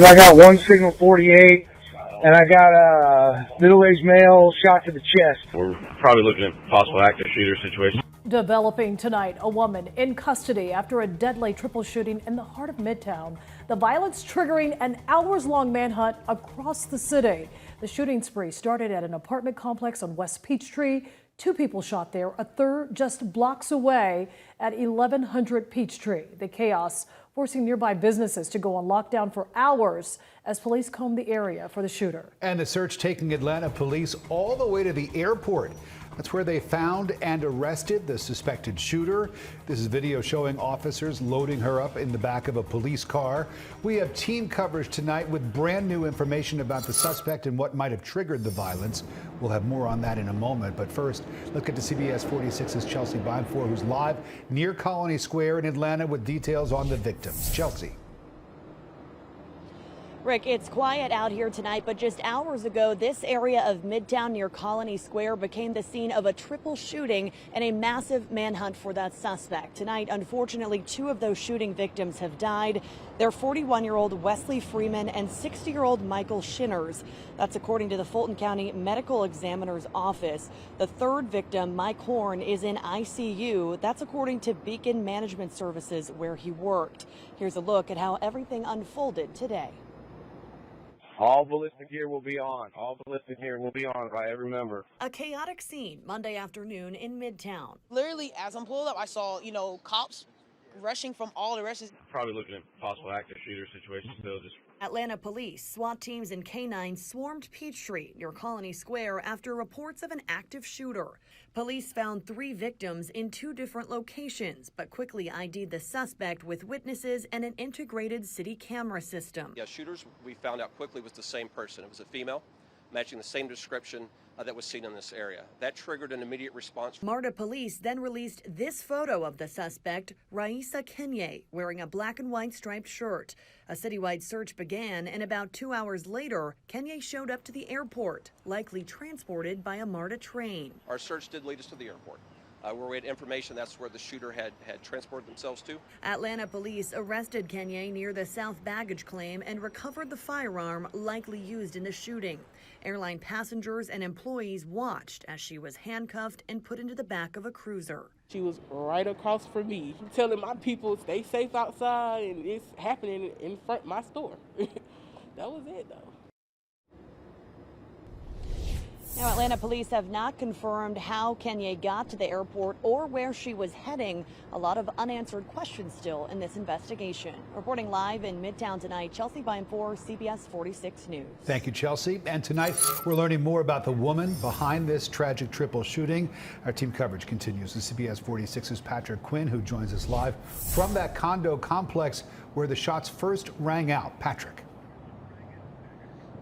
I got one signal 48, and I got a middle-aged male shot to the chest. We're probably looking at possible active shooter situation. Developing tonight, a woman in custody after a deadly triple shooting in the heart of Midtown. The violence triggering an hours-long manhunt across the city. The shooting spree started at an apartment complex on West Peachtree. 2 people shot there, a third just blocks away at 1100 Peachtree. The chaos forcing nearby businesses to go on lockdown for hours as police combed the area for the shooter. And the search taking Atlanta police all the way to the airport. That's where they found and arrested the suspected shooter. This is video showing officers loading her up in the back of a police car. We have team coverage tonight with brand new information about the suspect and what might have triggered the violence. We'll have more on that in a moment. But first, look at the CBS 46's Chelsea Beinfor, who's live near Colony Square in Atlanta with details on the victims. Chelsea. Rick, it's quiet out here tonight, but just hours ago, this area of Midtown near Colony Square became the scene of a triple shooting and a massive manhunt for that suspect. Tonight, unfortunately, 2 of those shooting victims have died. They're 41-year-old Wesley Freeman and 60-year-old Michael Shinners. That's according to the Fulton County Medical Examiner's office. The third victim, Mike Horn, is in ICU. That's according to Beacon Management Services, where he worked. Here's a look at how everything unfolded today. All ballistic gear will be on. All ballistic gear will be on by every member. A chaotic scene Monday afternoon in Midtown. Literally, as I'm pulled up, I saw, cops rushing from all directions. Probably looking at possible active shooter situation still. Atlanta police, SWAT teams, and K-9 swarmed Peachtree near Colony Square after reports of an active shooter. Police found 3 victims in 2 different locations, but quickly ID'd the suspect with witnesses and an integrated city camera system. Yeah, shooters, we found out quickly, was the same person. It was a female, matching the same description that was seen in this area. That triggered an immediate response. MARTA police then released this photo of the suspect, Raisa Kenye, wearing a black and white striped shirt. A citywide search began, and about 2 hours later, Kenye showed up to the airport, likely transported by a MARTA train. Our search did lead us to the airport, where we had information that's where the shooter had transported themselves to. Atlanta police arrested Kenye near the South baggage claim and recovered the firearm likely used in the shooting. Airline passengers and employees watched as she was handcuffed and put into the back of a cruiser. She was right across from me, telling my people stay safe outside, and it's happening in front of my store. That was it, though. Now, Atlanta police have not confirmed how Kenye got to the airport or where she was heading. A lot of unanswered questions still in this investigation. Reporting live in Midtown tonight, Chelsea Beinfor, CBS 46 News. Thank you, Chelsea. And tonight, we're learning more about the woman behind this tragic triple shooting. Our team coverage continues. The CBS 46's Patrick Quinn, who joins us live from that condo complex where the shots first rang out. Patrick.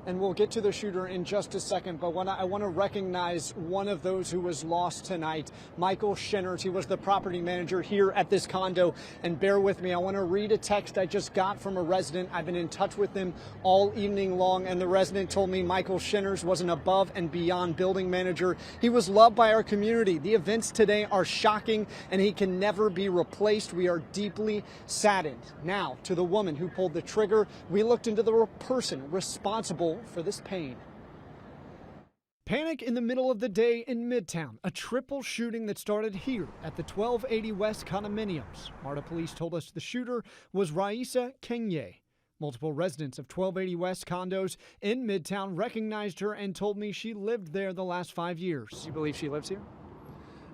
And we'll get to the shooter in just a second, but I want to recognize one of those who was lost tonight, Michael Shinners. He was the property manager here at this condo. And bear with me, I want to read a text I just got from a resident. I've been in touch with him all evening long, and the resident told me Michael Shinners was an above and beyond building manager. He was loved by our community. The events today are shocking, and he can never be replaced. We are deeply saddened. Now, to the woman who pulled the trigger, we looked into the person responsible for this pain. Panic in the middle of the day in Midtown. A triple shooting that started here at the 1280 West condominiums. MARTA police told us the shooter was Raisa Kenye. Multiple residents of 1280 West condos in Midtown recognized her and told me she lived there the last 5 years. Do you believe she lives here?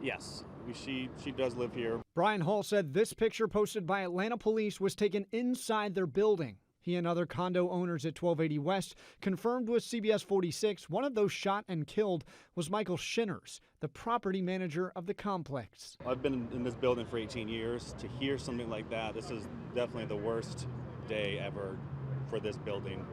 Yes, she does live here. Brian Hall said this picture posted by Atlanta police was taken inside their building. He and other condo owners at 1280 West confirmed with CBS 46 one of those shot and killed was Michael Shinners, the property manager of the complex. I've been in this building for 18 years. To hear something like that, this is definitely the worst day ever for this building.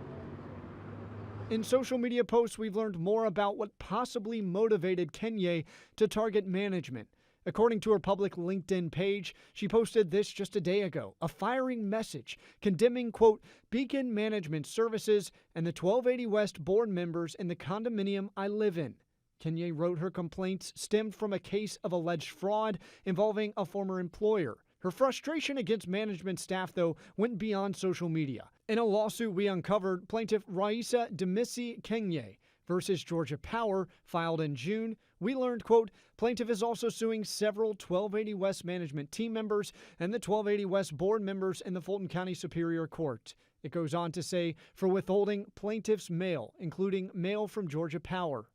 In social media posts, we've learned more about what possibly motivated Kenye to target management. According to her public LinkedIn page, she posted this just a day ago, a firing message condemning, quote, Beacon Management Services and the 1280 West board members in the condominium I live in. Kenye wrote her complaints stemmed from a case of alleged fraud involving a former employer. Her frustration against management staff, though, went beyond social media. In a lawsuit we uncovered, plaintiff Raisa Demisi Kenye versus Georgia Power filed in June, we learned, quote, plaintiff is also suing several 1280 West management team members and the 1280 West board members in the Fulton County Superior Court. It goes on to say for withholding plaintiff's mail, including mail from Georgia Power.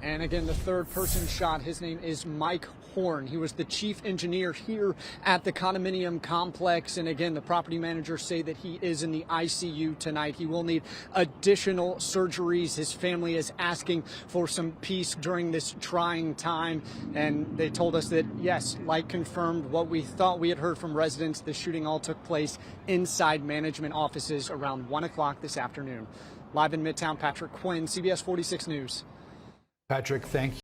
And again, the third person shot, his name is Mike Horn. He was the chief engineer here at the condominium complex. And again, the property managers say that he is in the ICU tonight. He will need additional surgeries. His family is asking for some peace during this trying time. And they told us that, yes, like confirmed what we thought we had heard from residents, the shooting all took place inside management offices around 1 o'clock this afternoon. Live in Midtown, Patrick Quinn, CBS 46 News. Patrick, thank you.